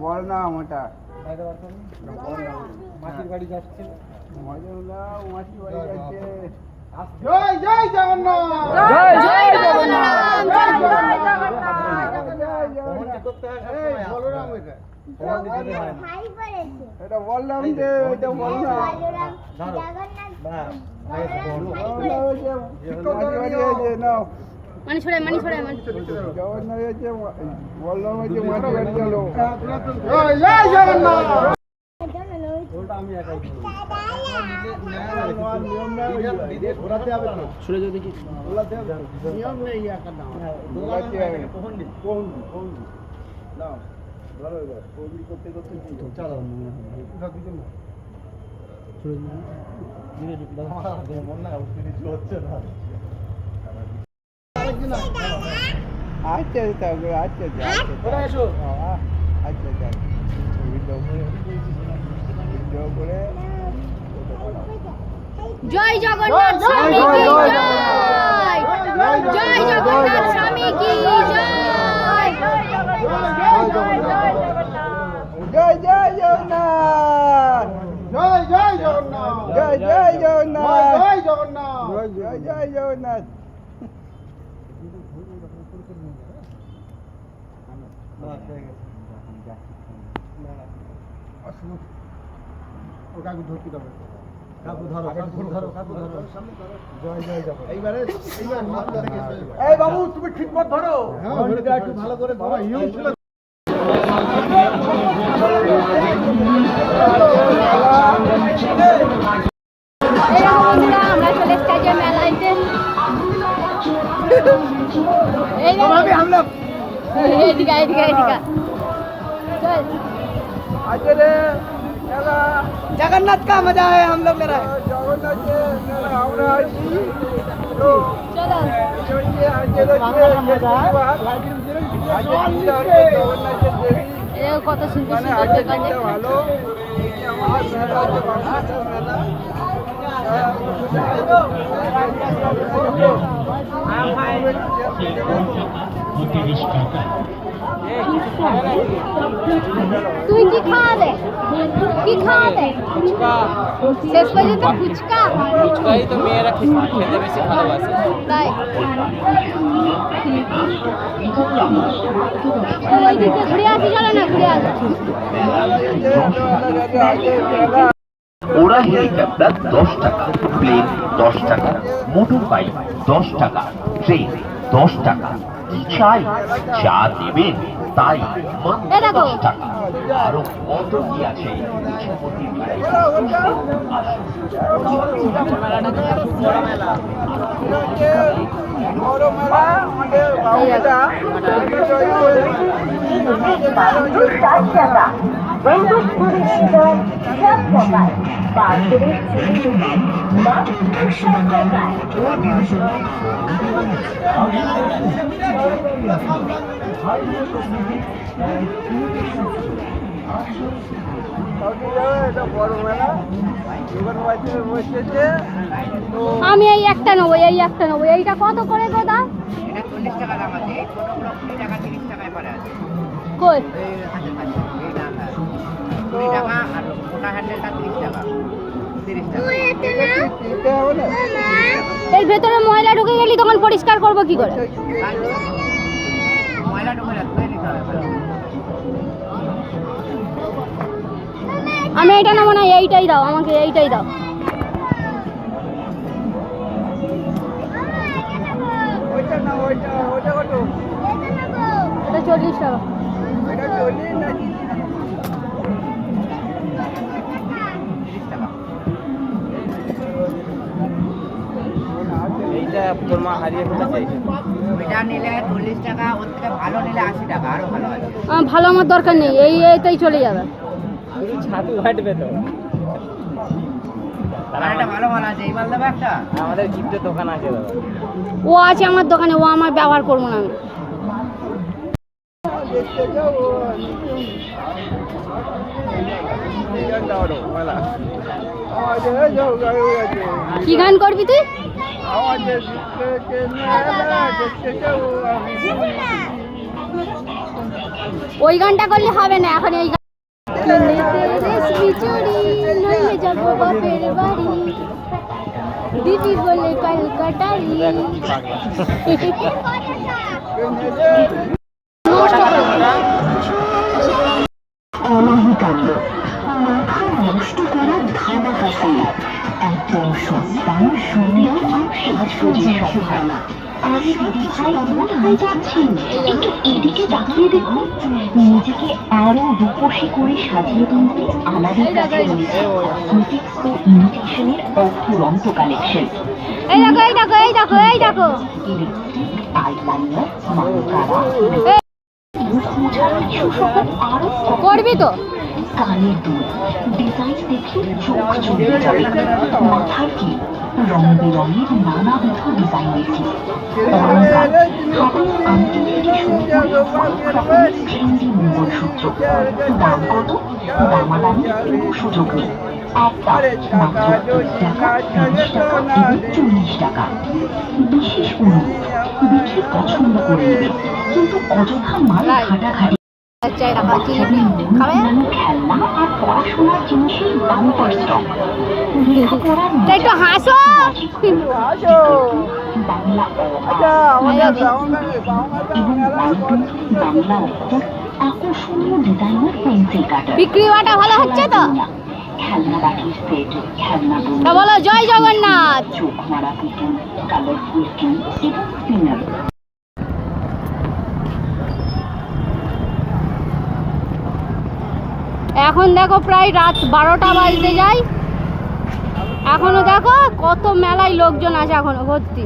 বল না ওটা মাটির বাড়ি যাচ্ছে মাটির বাড়ি যাচ্ছে। জয় জয় জগন্নাথ, জয় জয় জগন্নাথ, জয় জয় জগন্নাথ। এটা বললাম যে এটা বললাম মানি ছড়ে মানি ছড়ে মানি জগন্নাথ হয়েছে বললাম যে মাটি বাড়ি গেল। জয় জয় জগন্নাথ। আচ্ছা তবে আচ্ছা আচ্ছা আচ্ছা ভিডিও করে জয় জগন্নাথ স্বামী কি জয়, জয় জগন্নাথ স্বামী কি জয়। জয় জয় জগন্নাথ, জয় জয় জগন্নাথ, জয় জয় জগন্নাথ, জয় জগন্নাথ, জয় জয় জগন্নাথ। কাকু ধরতে হবে, কাকু ধরো, কাকু ধরো, কাকু ধরো, জয় জয় জগন্নাথ। এইবার এই বাবু তুমি ঠিক মত ধরো, হ্যাঁ একটু ভালো করে ধরো। ইউ ছিল আমরা চলে এসেছি মেলাইতে। এদিকে এদিকে এদিকে जगन्नाथ का मजा है हम लोग मेरा जगन्नाथ কত সুন্দর সুন্দর জায়গা ভালো তুই কি খাওয়ালে, কি খাওয়ালে? শেষ পর্যন্ত ফুচকা, ফুচকাই তো মেয়েরা খেতে বেশি ভালোবাসে। তাই ওইদিকে ঘুরে আসি, চলো না ঘুরে আসি। ওরা হেলিকপ্টার 10 টাকা, প্লেন 10 টাকা, মোটর বাইক 10 টাকা, ট্রেন 10 টাকা। কি চাই, যা দেবেন তাই মাত্র 10 টাকা। আরো কত কি আছে বড় মেলা আমাদের বাউটা কালকে যাবে, এটা বড় মেলা দোকান বাজারে বসেছে তো আমি এই একটা নেবো, এই একটা নেবো। এইটা কত করে গো দাম? এটা 40 টাকা দাম আছে, এই ছোটগুলো 20 টাকা 30 টাকায় পড়ে আছে। কই? এই হাতে কাছে, এই না 20 টাকা আর মোটা হ্যান্ডেলটা 30 টাকা। 30 টাকা। কিনতে হবে না এর ভেতরে ময়লা ঢুকে গেলি তখন পরিষ্কার করব কি করে? ময়লা ঢুকে যাচ্ছে, ধুয়ে নিতে হবে। আমি এটা নেবো না, এইটাই দাও আমাকে, এইটাই দাও। ওইটা না ওইটা ওইটা কত এটা 40 টাকা। এটা 40 নাকি 30 টাকা। এইটা তোর মা হারিয়ে ফেলেছে। ওইটা নিলে 40 টাকা, ওর থেকে ভালো নিলে 80 টাকা, আরো ভালো আছে। ভালো আমার দরকার নেই, এইটাই চলে যাবে। শুধু ছাতু কাটবে তো। আর একটা ভালো মাল আছে, এই মাল দেবে একটা। আমাদের গিফটের দোকান আছে দাদা। ও আছে আমার দোকানে, ও আমার ব্যবহার করবো না আমি। দেখতে যাও মেলা আমাদের যাও গাড়ি আছে কি গান করবি তুই? আমাদের মেলা দেখতে যাও আমি ওই গানটা করলে হবে না, এখন এই গান। যাবো বাপের বাড়ি, দিদি বলে কলকাতারি। অনাহিকাণ্ড মাথা নষ্ট করা ধামাকা সেল, একদম সস্তায় সুন্দর সাজসজ্জার সম্ভাবনা। আরে দিদি ভাই মন হয়ে যাচ্ছেন, একটু এদিকে তাকিয়ে দেখুন। নিজেকে আরো রূপসী করে সাজিয়ে তুলতে আমাদের কাছে রয়েছে কসমেটিক্স ও ইমিটেশনের অফুরন্ত কালেকশন। এই দেখো, এই দেখো, এই দেখো, এই দেখো। লিপস্টিক, আইলাইনার, মাস্কারা, মুখ মোছার সুসহ আরো করবি তো? কানের দুল, ডিজাইন দেখে চোখ চলে যাবে। মাথার ক্লিপ, রং বেরঙের নানাবিধ ডিজাইনের ক্লিপ, অলংকার, হাতের আংটি থেকে শুরু করে অনেক রকমের ট্রেন্ডি মঙ্গলসূত্র। দাম কত? দামাদামি কোনো সুযোগ নেই। একটা মাত্র 30 টাকা, 30 টাকা এবং 40 টাকা। বিশেষ অনুরোধ, দেখে পছন্দ করে নেবে, কিন্তু অযথা মাল ঘাটাঘাটি। খেলনা আর পড়াশোনার জিনিসের বাম্পার স্টক। লেখাপড়ার একটু হাসো। বাংলা আচ্ছা আমাদের এবং বাংলা অক্ষর, আকর্ষণীয় ডিজাইনার পেন্সিল কাটার। বিক্রি বাটা ভালো হচ্ছে তো? খেলনা বাটির সেট, খেলনা তা বলো জয় জগন্নাথ। চোখ মারা পুতুল, কালারফুল কিউব এবং স্পিনার। এখন দেখো প্রায় রাত 12টা বাজতে যায়, এখনো দেখো কত মেলায় লোকজন আছে, এখনো ভর্তি।